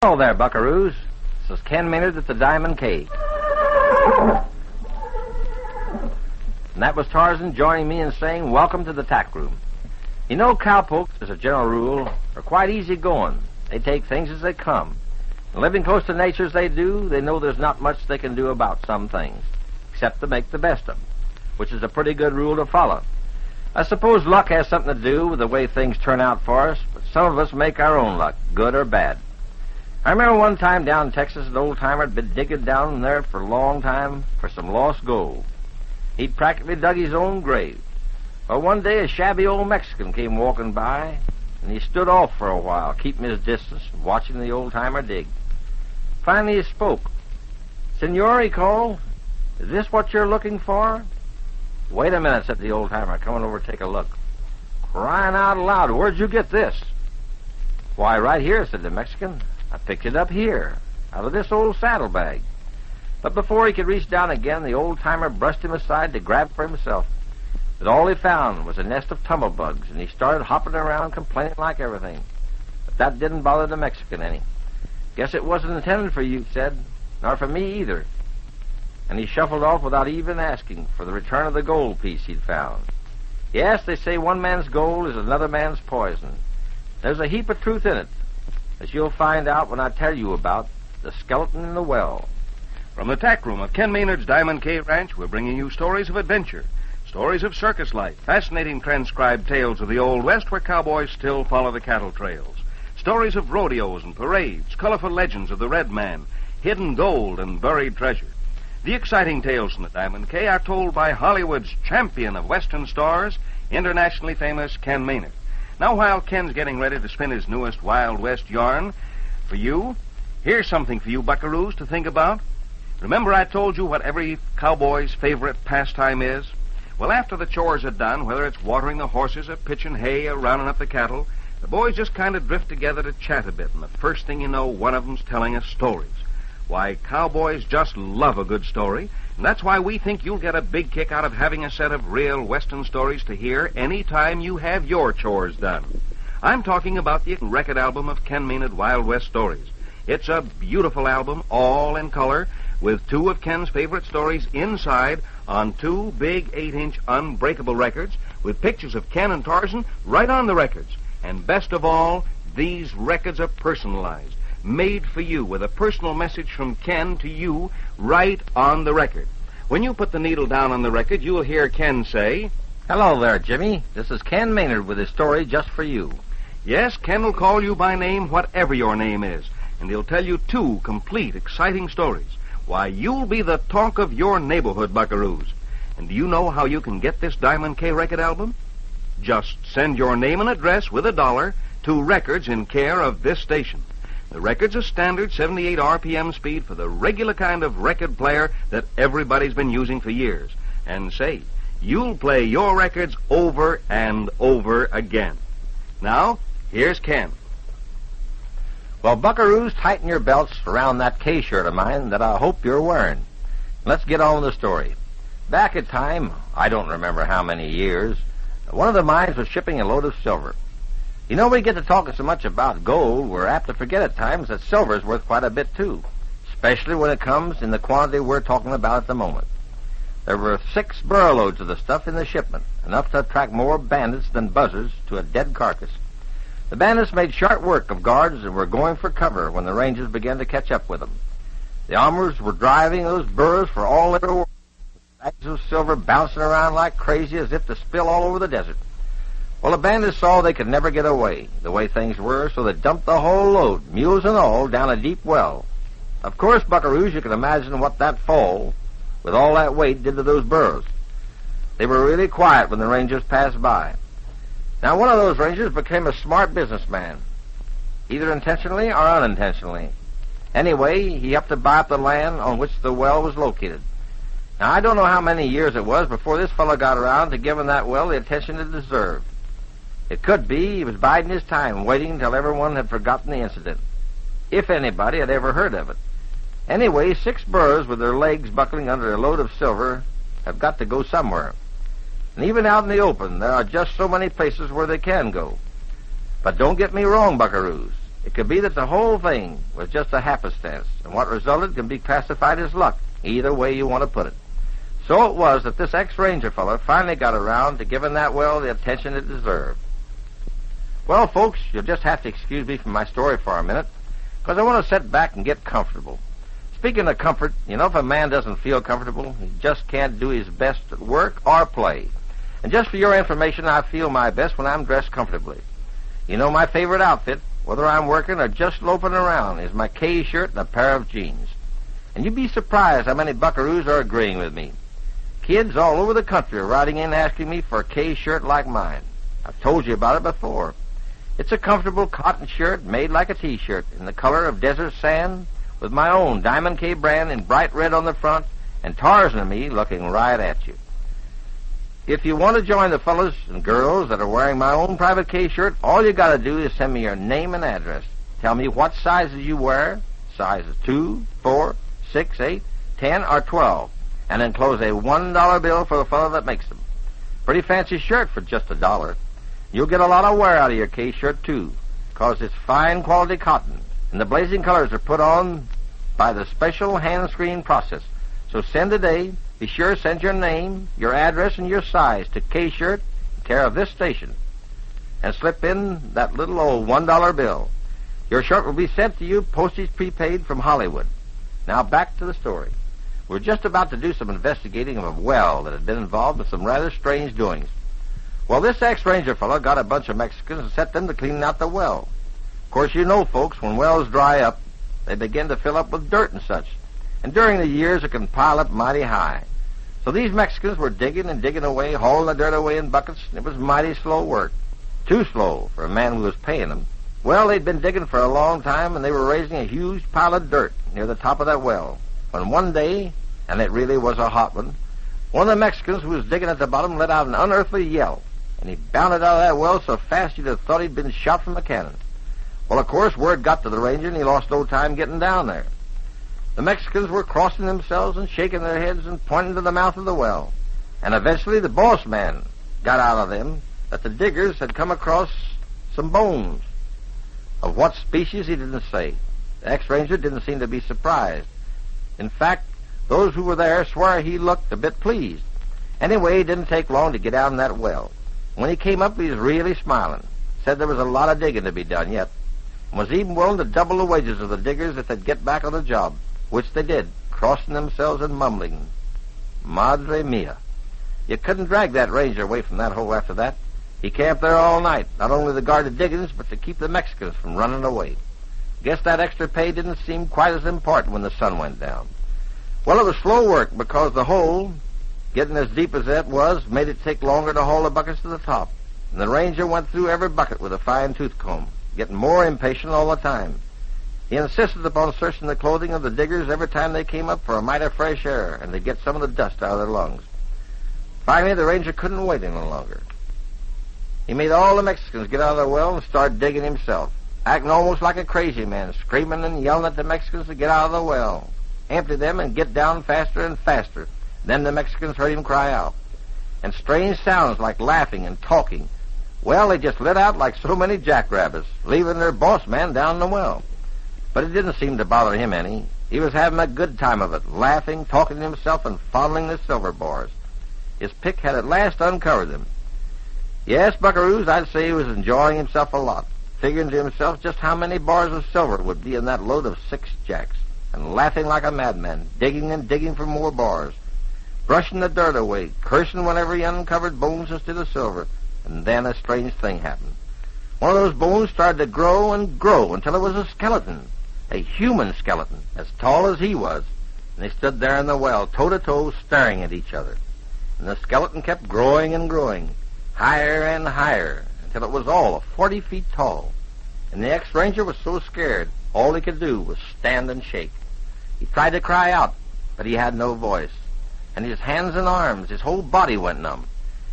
Hello there, buckaroos. This is Ken Maynard at the Diamond Cave. And that was Tarzan joining me in saying, welcome to the tack room. You know, cowpokes, as a general rule, are quite easy going. They take things as they come. And living close to nature as they do, they know there's not much they can do about some things, except to make the best of them, which is a pretty good rule to follow. I suppose luck has something to do with the way things turn out for us, but some of us make our own luck, good or bad. I remember one time down in Texas, an old-timer had been digging down there for a long time for some lost gold. He'd practically dug his own grave. Well, one day a shabby old Mexican came walking by, and he stood off for a while, keeping his distance, watching the old-timer dig. Finally he spoke. "Senor," he called, "is this what you're looking for?" "Wait a minute," said the old-timer, coming over to take a look. "Crying out loud, where'd you get this?" "Why, right here," said the Mexican. "I picked it up here, out of this old saddlebag." But before he could reach down again, the old-timer brushed him aside to grab for himself. But all he found was a nest of tumblebugs, and he started hopping around complaining like everything. But that didn't bother the Mexican any. "Guess it wasn't intended for you," he said, "nor for me either." And he shuffled off without even asking for the return of the gold piece he'd found. Yes, they say one man's gold is another man's poison. There's a heap of truth in it, as you'll find out when I tell you about the skeleton in the well. From the tack room of Ken Maynard's Diamond Cave Ranch, we're bringing you stories of adventure, stories of circus life, fascinating transcribed tales of the Old West where cowboys still follow the cattle trails, stories of rodeos and parades, colorful legends of the Red Man, hidden gold and buried treasure. The exciting tales from the Diamond Cave are told by Hollywood's champion of Western stars, internationally famous Ken Maynard. Now, while Ken's getting ready to spin his newest Wild West yarn for you, here's something for you buckaroos to think about. Remember I told you what every cowboy's favorite pastime is? Well, after the chores are done, whether it's watering the horses or pitching hay or rounding up the cattle, the boys just kind of drift together to chat a bit, and the first thing you know, one of them's telling us stories. Why, cowboys just love a good story, and that's why we think you'll get a big kick out of having a set of real Western stories to hear any time you have your chores done. I'm talking about the record album of Ken Maynard Wild West Stories. It's a beautiful album, all in color, with two of Ken's favorite stories inside on two big 8-inch unbreakable records with pictures of Ken and Tarzan right on the records. And best of all, these records are personalized, made for you with a personal message from Ken to you right on the record. When you put the needle down on the record, you'll hear Ken say, "Hello there, Jimmy. This is Ken Maynard with a story just for you." Yes, Ken will call you by name, whatever your name is, and he'll tell you two complete, exciting stories. Why, you'll be the talk of your neighborhood, buckaroos. And do you know how you can get this Diamond K record album? Just send your name and address with $1 to Records in care of this station. The record's a standard 78 RPM speed for the regular kind of record player that everybody's been using for years. And say, you'll play your records over and over again. Now, here's Ken. Well, buckaroos, tighten your belts around that K-shirt of mine that I hope you're wearing. Let's get on with the story. Back at time, I don't remember how many years, one of the mines was shipping a load of silver. You know, we get to talking so much about gold, we're apt to forget at times that silver's worth quite a bit, too, especially when it comes in the quantity we're talking about at the moment. There were 6 burro loads of the stuff in the shipment, enough to attract more bandits than buzzards to a dead carcass. The bandits made sharp work of guards and were going for cover when the Rangers began to catch up with them. The armorers were driving those burros for all they were worth, bags of silver bouncing around like crazy as if to spill all over the desert. Well, the bandits saw they could never get away, the way things were, so they dumped the whole load, mules and all, down a deep well. Of course, buckaroos, you can imagine what that fall, with all that weight, did to those burros. They were really quiet when the Rangers passed by. Now, one of those Rangers became a smart businessman, either intentionally or unintentionally. Anyway, he helped to buy up the land on which the well was located. Now, I don't know how many years it was before this fellow got around to giving that well the attention it deserved. It could be he was biding his time, waiting until everyone had forgotten the incident, if anybody had ever heard of it. Anyway, 6 burros with their legs buckling under a load of silver have got to go somewhere. And even out in the open, there are just so many places where they can go. But don't get me wrong, buckaroos. It could be that the whole thing was just a happenstance, and what resulted can be classified as luck, either way you want to put it. So it was that this ex-ranger fellow finally got around to giving that well the attention it deserved. Well, folks, you'll just have to excuse me from my story for a minute, because I want to sit back and get comfortable. Speaking of comfort, you know, if a man doesn't feel comfortable, he just can't do his best at work or play. And just for your information, I feel my best when I'm dressed comfortably. You know, my favorite outfit, whether I'm working or just loafing around, is my K shirt and a pair of jeans. And you'd be surprised how many buckaroos are agreeing with me. Kids all over the country are writing in asking me for a K shirt like mine. I've told you about it before. It's a comfortable cotton shirt made like a T-shirt in the color of desert sand with my own Diamond K brand in bright red on the front and Tarzan and me looking right at you. If you want to join the fellas and girls that are wearing my own private K shirt, all you got to do is send me your name and address. Tell me what sizes you wear, sizes 2, 4, 6, 8, 10, or 12, and enclose a $1 bill for the fellow that makes them. Pretty fancy shirt for just $1. You'll get a lot of wear out of your K shirt, too, because it's fine quality cotton, and the blazing colors are put on by the special hand-screen process. So send today. Be sure to send your name, your address, and your size to K-Shirt, care of this station, and slip in that little old $1 bill. Your shirt will be sent to you postage prepaid from Hollywood. Now back to the story. We're just about to do some investigating of a well that had been involved in some rather strange doings. Well, this ex-ranger fellow got a bunch of Mexicans and set them to cleaning out the well. Of course, you know, folks, when wells dry up, they begin to fill up with dirt and such. And during the years, it can pile up mighty high. So these Mexicans were digging and digging away, hauling the dirt away in buckets, and it was mighty slow work. Too slow for a man who was paying them. Well, they'd been digging for a long time, and they were raising a huge pile of dirt near the top of that well. When one day, and it really was a hot one of the Mexicans who was digging at the bottom let out an unearthly yell, and he bounded out of that well so fast you'd have thought he'd been shot from a cannon. Well, of course, word got to the ranger, and he lost no time getting down there. The Mexicans were crossing themselves and shaking their heads and pointing to the mouth of the well. And eventually the boss man got out of them that the diggers had come across some bones. Of what species, he didn't say. The ex-ranger didn't seem to be surprised. In fact, those who were there swear he looked a bit pleased. Anyway, it didn't take long to get out in that well. When he came up, he was really smiling. Said there was a lot of digging to be done yet. And was even willing to double the wages of the diggers if they'd get back on the job. Which they did, crossing themselves and mumbling, Madre mia. You couldn't drag that ranger away from that hole after that. He camped there all night, not only to guard the diggings, but to keep the Mexicans from running away. Guess that extra pay didn't seem quite as important when the sun went down. Well, it was slow work because the hole, getting as deep as that was, made it take longer to haul the buckets to the top. And the ranger went through every bucket with a fine tooth comb, getting more impatient all the time. He insisted upon searching the clothing of the diggers every time they came up for a mite of fresh air, and they'd get some of the dust out of their lungs. Finally, the ranger couldn't wait any longer. He made all the Mexicans get out of the well and start digging himself, acting almost like a crazy man, screaming and yelling at the Mexicans to get out of the well, empty them, and get down faster and faster. Then the Mexicans heard him cry out. And strange sounds like laughing and talking. Well, they just lit out like so many jackrabbits, leaving their boss man down in the well. But it didn't seem to bother him any. He was having a good time of it, laughing, talking to himself, and fondling the silver bars. His pick had at last uncovered them. Yes, buckaroos, I'd say he was enjoying himself a lot, figuring to himself just how many bars of silver would be in that load of 6 jacks, and laughing like a madman, digging and digging for more bars, brushing the dirt away, cursing whenever he uncovered bones instead of silver. And then a strange thing happened. One of those bones started to grow and grow until it was a skeleton. A human skeleton, as tall as he was. And they stood there in the well, toe-to-toe, staring at each other. And the skeleton kept growing and growing, higher and higher, until it was all of 40 feet tall. And the ex-ranger was so scared, all he could do was stand and shake. He tried to cry out, but he had no voice. And his hands and arms, his whole body went numb.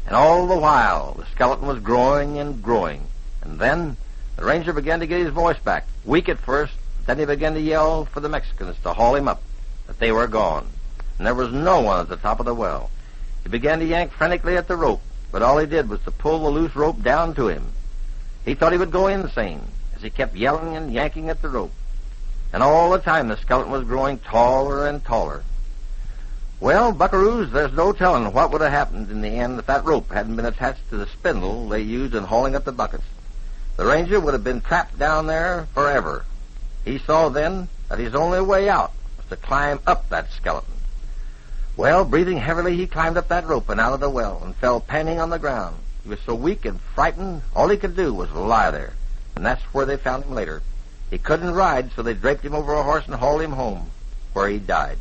And all the while, the skeleton was growing and growing. And then the ranger began to get his voice back, weak at first. Then he began to yell for the Mexicans to haul him up, that they were gone. And there was no one at the top of the well. He began to yank frantically at the rope, but all he did was to pull the loose rope down to him. He thought he would go insane, as he kept yelling and yanking at the rope. And all the time the skeleton was growing taller and taller. Well, buckaroos, there's no telling what would have happened in the end if that rope hadn't been attached to the spindle they used in hauling up the buckets. The ranger would have been trapped down there forever. He saw then that his only way out was to climb up that skeleton. Well, breathing heavily, he climbed up that rope and out of the well and fell panting on the ground. He was so weak and frightened, all he could do was lie there. And that's where they found him later. He couldn't ride, so they draped him over a horse and hauled him home, where he died.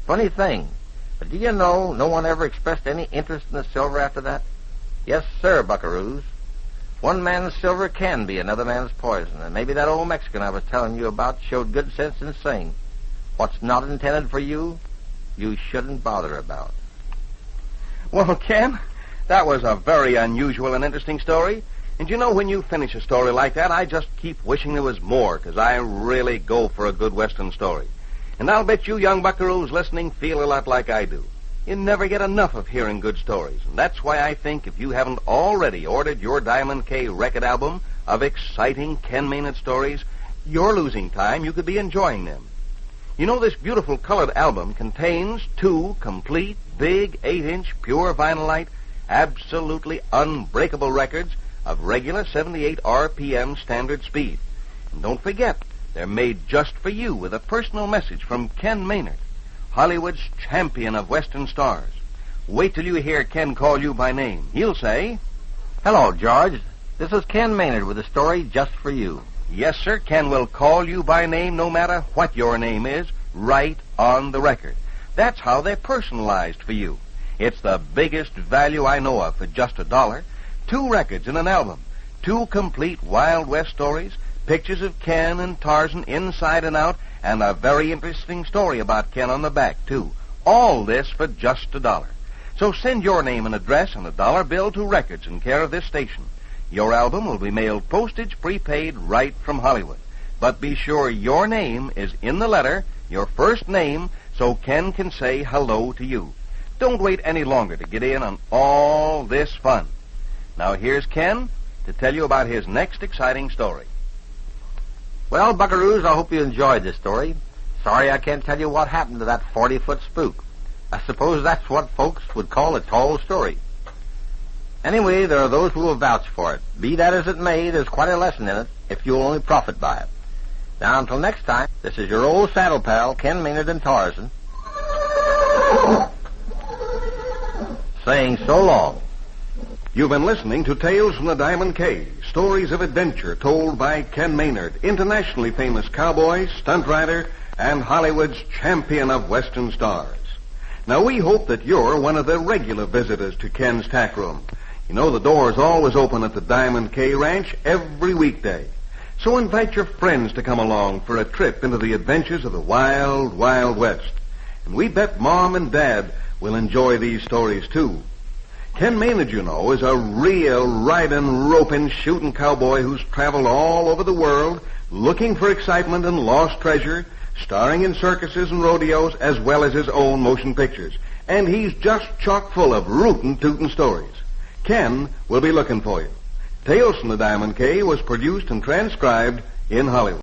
Funny thing, but do you know no one ever expressed any interest in the silver after that? Yes, sir, buckaroos. One man's silver can be another man's poison, and maybe that old Mexican I was telling you about showed good sense in saying, what's not intended for you, you shouldn't bother about. Well, Ken, that was a very unusual and interesting story. And you know, when you finish a story like that, I just keep wishing there was more, because I really go for a good Western story. And I'll bet you young buckaroos listening feel a lot like I do. You never get enough of hearing good stories. And that's why I think if you haven't already ordered your Diamond K record album of exciting Ken Maynard stories, you're losing time. You could be enjoying them. You know, this beautiful colored album contains 2 complete, big, 8-inch, pure vinylite, absolutely unbreakable records of regular 78 RPM standard speed. And don't forget, they're made just for you with a personal message from Ken Maynard, Hollywood's champion of Western stars. Wait till you hear Ken call you by name. He'll say, Hello, George. This is Ken Maynard with a story just for you. Yes, sir, Ken will call you by name no matter what your name is, right on the record. That's how they're personalized for you. It's the biggest value I know of for just $1. 2 records in an album, 2 complete Wild West stories, pictures of Ken and Tarzan inside and out, and a very interesting story about Ken on the back, too. All this for just $1. So send your name and address and a $1 bill to Records in care of this station. Your album will be mailed postage prepaid right from Hollywood. But be sure your name is in the letter, your first name, so Ken can say hello to you. Don't wait any longer to get in on all this fun. Now here's Ken to tell you about his next exciting story. Well, buckaroos, I hope you enjoyed this story. Sorry I can't tell you what happened to that 40-foot spook. I suppose that's what folks would call a tall story. Anyway, there are those who will vouch for it. Be that as it may, there's quite a lesson in it if you'll only profit by it. Now, until next time, this is your old saddle pal, Ken Maynard and Tarzan, saying so long. You've been listening to Tales from the Diamond K, stories of adventure told by Ken Maynard, internationally famous cowboy, stunt rider, and Hollywood's champion of Western stars. Now, we hope that you're one of the regular visitors to Ken's Tack Room. You know, the door's always open at the Diamond K Ranch every weekday. So invite your friends to come along for a trip into the adventures of the wild, wild West. And we bet Mom and Dad will enjoy these stories, too. Ken Maynard, you know, is a real riding, roping, shooting cowboy who's traveled all over the world looking for excitement and lost treasure, starring in circuses and rodeos as well as his own motion pictures. And he's just chock full of rootin' tootin' stories. Ken will be looking for you. Tales from the Diamond K was produced and transcribed in Hollywood.